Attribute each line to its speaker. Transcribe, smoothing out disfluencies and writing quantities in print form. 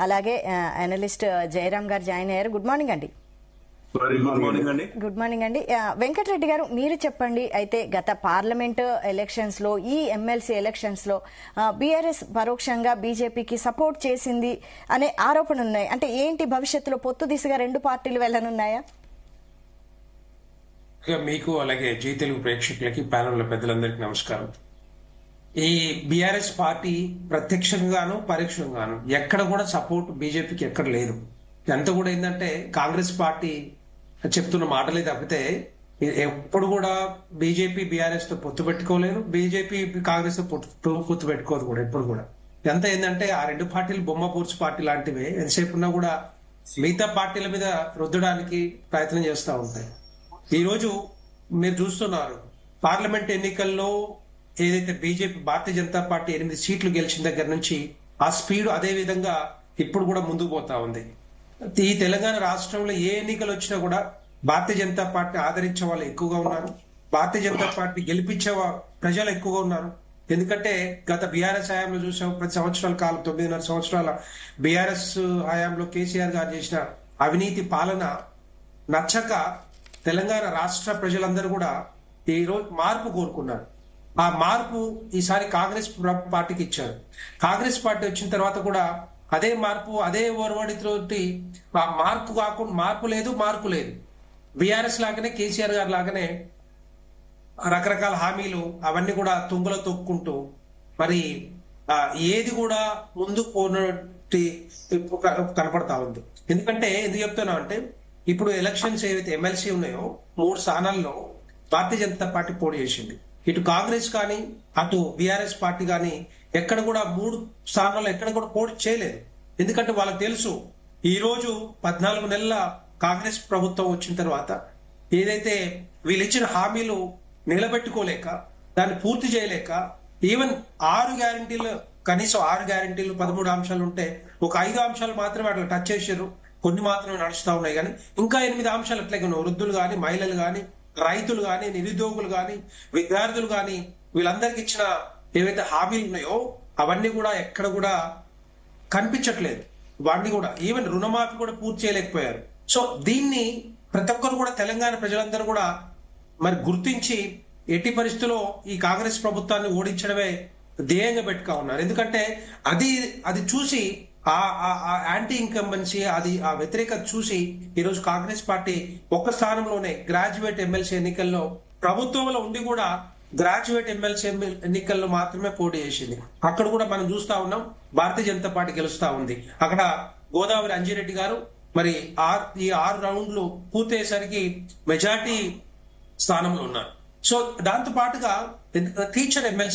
Speaker 1: అలాగే అనలిస్ట్ జయరామ్ గారు జాయిన్ అయ్యారు. గుడ్ మార్నింగ్ అండి. గుడ్ మార్నింగ్ అండి. వెంకటరెడ్డి గారు, మీరు చెప్పండి. అయితే గత పార్లమెంట్ ఎలక్షన్స్ లో, ఈ ఎమ్మెల్సీ ఎలక్షన్స్ లో బీఆర్ఎస్ పరోక్షంగా బీజేపీకి సపోర్ట్ చేసింది అనే ఆరోపణలు ఉన్నాయి. అంటే ఏంటి, భవిష్యత్తులో పొత్తు దిశగా రెండు పార్టీలు వెళ్ళనున్నాయా?
Speaker 2: మీకు అలాగే జీ తెలుగు ప్రేక్షకులకి, ప్యానెల్ పెద్దలందరికీ నమస్కారం. ఈ బీఆర్ఎస్ పార్టీ ప్రత్యక్షంగాను పరోక్షంగాను ఎక్కడ కూడా సపోర్ట్ బీజేపీకి ఎక్కడ లేదు. ఎంత కూడా ఏంటంటే కాంగ్రెస్ పార్టీ చెప్తున్న మాటలే తప్పితే ఎప్పుడు కూడా బీజేపీ బీఆర్ఎస్ తో పొత్తు పెట్టుకోలేదు, బీజేపీ కాంగ్రెస్ తో పొత్తు పెట్టుకోదు కూడా ఎప్పుడు కూడా. ఎంత ఏంటంటే ఆ రెండు పార్టీలు బొమ్మ పూర్చి పార్టీ లాంటివే, ఎంతసేపు ఉన్నా కూడా మిగతా పార్టీల మీద రుద్దడానికి ప్రయత్నం చేస్తూ ఉంటాయి. ఈ రోజు మీరు చూస్తున్నారు, పార్లమెంట్ ఎన్నికల్లో ఏదైతే బీజేపీ భారతీయ జనతా పార్టీ 8 సీట్లు గెలిచిన దగ్గర నుంచి ఆ స్పీడ్ అదే విధంగా ఇప్పుడు కూడా ముందుకు పోతా ఉంది. ఈ తెలంగాణ రాష్ట్రంలో ఏ ఎన్నికలు వచ్చినా కూడా భారతీయ జనతా పార్టీ ఆదరించే వాళ్ళు ఎక్కువగా ఉన్నారు, భారతీయ జనతా పార్టీ గెలిపించే ప్రజలు ఎక్కువగా ఉన్నారు. ఎందుకంటే గత బీఆర్ఎస్ హయాంలో చూసాం, 10 సంవత్సరాల కాలం, 9.5 సంవత్సరాల బీఆర్ఎస్ హయాంలో కేసీఆర్ గారు చేసిన అవినీతి పాలన నచ్చక తెలంగాణ రాష్ట్ర ప్రజలందరూ కూడా ఈ రోజు మార్పు కోరుకున్నారు. ఆ మార్పు ఈసారి కాంగ్రెస్ పార్టీకి ఇచ్చారు. కాంగ్రెస్ పార్టీ వచ్చిన తర్వాత కూడా అదే మార్పు, అదే ఓర్వడితోటి ఆ మార్పు కాకుండా మార్పు లేదు. బీఆర్ఎస్ లాగానే, కేసీఆర్ గారు లాగానే రకరకాల హామీలు అవన్నీ కూడా తుంగలో తొక్కుంటూ మరి ఏది కూడా ముందుకు పోనట్టు కనపడతా ఉంది. ఎందుకంటే ఎందుకు చెప్తున్నా అంటే, ఇప్పుడు ఎలక్షన్స్ ఏవైతే ఎమ్మెల్సీ ఉన్నాయో 3 స్థానాల్లో భారతీయ జనతా పార్టీ పోటీ చేసింది. ఇటు కాంగ్రెస్ కానీ అటు బీఆర్ఎస్ పార్టీ కానీ ఎక్కడ కూడా 3 స్థానాల్లో ఎక్కడ కూడా పోటీ చేయలేదు. ఎందుకంటే వాళ్ళకి తెలుసు, ఈ రోజు 14 నెలల కాంగ్రెస్ ప్రభుత్వం వచ్చిన తర్వాత ఏదైతే వీళ్ళు ఇచ్చిన హామీలు నిలబెట్టుకోలేక, దాన్ని పూర్తి చేయలేక, ఈవెన్ 6 గ్యారంటీలు, కనీసం 6 గ్యారంటీలు 13 అంశాలు ఉంటే ఒక 5 అంశాలు మాత్రమే అట్లా టచ్ చేశారు, కొన్ని మాత్రమే నడుస్తా ఉన్నాయి. కానీ ఇంకా 8 అంశాలు అట్లాగే ఉన్నాయి. వృద్ధులు కానీ, మహిళలు కానీ, రైతులు కానీ, నిరుద్యోగులు కానీ, విద్యార్థులు కానీ, వీళ్ళందరికి ఇచ్చిన ఏవైతే హామీలు ఉన్నాయో అవన్నీ కూడా ఎక్కడ కూడా కనిపించట్లేదు. వాటిని కూడా ఈవెన్ రుణమాఫీ కూడా పూర్తి చేయలేకపోయారు. సో దీన్ని ప్రతి ఒక్కరు కూడా, తెలంగాణ ప్రజలందరూ కూడా మరి గుర్తించి ఎట్టి పరిస్థితుల్లో ఈ కాంగ్రెస్ ప్రభుత్వాన్ని ఓడించడమే ధ్యేయంగా పెట్టుగా ఉన్నారు. ఎందుకంటే అది చూసి ఆ యాంటీ ఇన్కంబెన్సీ, ఆ వ్యతిరేకత చూసి ఈరోజు కాంగ్రెస్ పార్టీ ఒక్క స్థానంలోనే గ్రాడ్యుయేట్ ఎమ్మెల్సీ ఎన్నికల్లో, ప్రభుత్వంలో ఉండి కూడా గ్రాడ్యుయేట్ ఎమ్మెల్సీ ఎన్నికల్లో మాత్రమే పోటీ చేసింది. అక్కడ కూడా మనం చూస్తా ఉన్నాం, భారతీయ జనతా పార్టీ గెలుస్తా ఉంది. అక్కడ గోదావరి అంజిరెడ్డి గారు మరి ఈ 6 రౌండ్లు పూర్తయ్యేసరికి మెజార్టీ స్థానంలో ఉన్నారు. సో దాంతో పాటుగా టీచర్ ఎమ్మెల్సీ